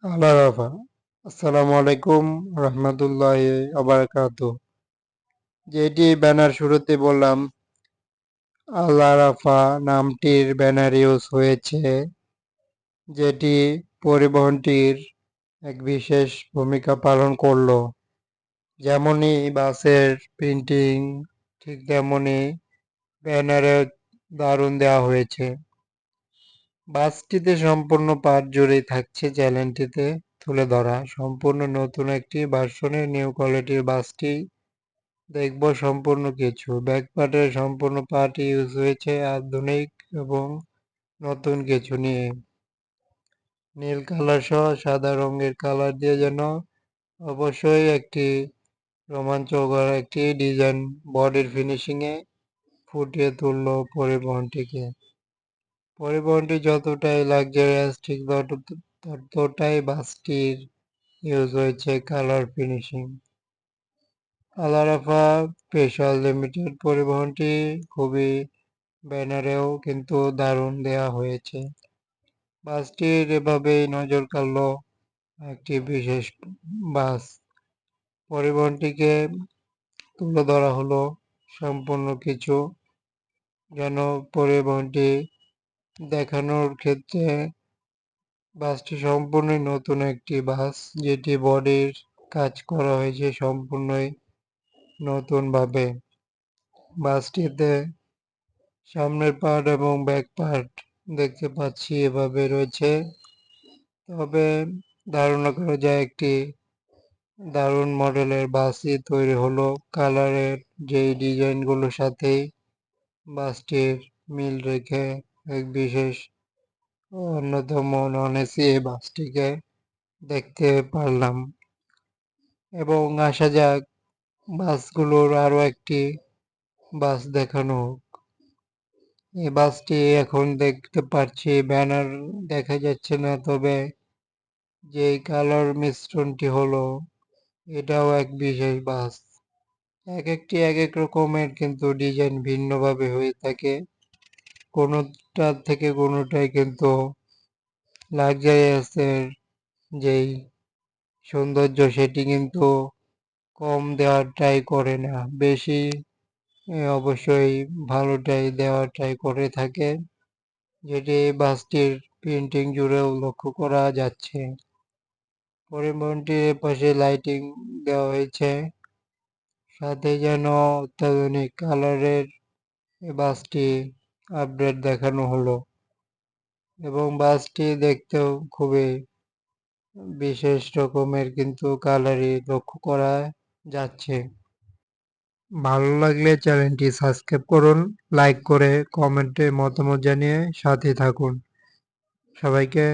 আল্লাহ রাফা আসসালামু আলাইকুম রহমতুল্লাহ আবরাকাত। যেটি ব্যানার শুরুতে বললাম, আল্লাহ রাফা নামটির ব্যানার ইউজ হয়েছে, যেটি পরিবহনটির এক বিশেষ ভূমিকা পালন করলো। যেমনই বাসের প্রিন্টিং, ঠিক তেমনি ব্যানারে দারুণ দেওয়া হয়েছে। বাসটিতে সম্পূর্ণ পাঠ জুড়েই থাকছে চ্যানেলটিতে তুলে ধরা সম্পূর্ণ নতুন একটি ভার্সনের নিউ কোয়ালিটির বাসটি দেখব সম্পূর্ণ কিছু ব্যাকপার্টের সম্পূর্ণ পার্ট ইউজ হয়েছে আধুনিক এবং নতুন কিছু নিয়ে। নীল কালার সহ সাদা রঙের কালার দিয়ে যেন অবশ্যই একটি রোমাঞ্চকর একটি ডিজাইন বডির ফিনিশিংয়ে ফুটিয়ে তুলল পরিবহনটিকে। পরিবহনটি যতটাই লাক্সারিয়াস ঠিক ততটাই বাসটির ইউজ হয়েছে colour finishing. Alarafa special limited পরিবহনটি খুবই ব্যানারেও কিন্তু দারুণ দেয়া হয়েছে। বাসটির এভাবেই নজর কাড়ল একটি বিশেষ বাস। পরিবহনটিকে তুলে ধরা হলো সম্পূর্ণ কিছু, যেন পরিবহনটি দেখানোর ক্ষেত্রে বাসটি সম্পূর্ণই নতুন একটি বাস, যেটি বডির কাজ করা হয়েছে সম্পূর্ণই নতুনভাবে। বাসটিতে সামনের পার্ট এবং ব্যাক পার্ট দেখতে পাচ্ছি এভাবে রয়েছে। তবে ধারণা করা যায় একটি দারুণ মডেলের বাসই তৈরি হলো কালারের যেই ডিজাইনগুলোর সাথেই বাসটির মিল রেখে এক বিশেষ অন্যতম নন এসি এই বাসটিকে দেখতে পারলাম। এবং আসা যাক বাসগুলোর আরও একটি বাস দেখানো হোক। এই বাসটি এখন দেখতে পাচ্ছি ব্যানার দেখা যাচ্ছে না, তবে যেই কালার মিশ্রণটি হলো এটাও এক বিশেষ বাস। এক একটি এক এক রকমের কিন্তু ডিজাইন ভিন্নভাবে হয়ে থাকে, কোনোটার থেকে কোনোটাই কিন্তু লাক্সারিয়াসের যেই সৌন্দর্য সেটি কিন্তু কম দেওয়ার ট্রাই করে না, বেশি অবশ্যই ভালোটাই দেওয়ার ট্রাই করে থাকে, যেটি বাসটির প্রিন্টিং জুড়েও লক্ষ্য করা যাচ্ছে। পরিবহনটির পাশে লাইটিং দেওয়া হয়েছে, সাথে যেন অত্যাধুনিক কালারের বাসটি আপডেট দেখানো হলো এবং বাসটি দেখতেও খুবই বিশেষ রকমের কিন্তু কালারই লক্ষ্য করা যাচ্ছে। ভালো লাগলে চ্যানেলটি সাবস্ক্রাইব করুন, লাইক করে কমেন্টে মতামত জানিয়ে সাথে থাকুন। সবাইকে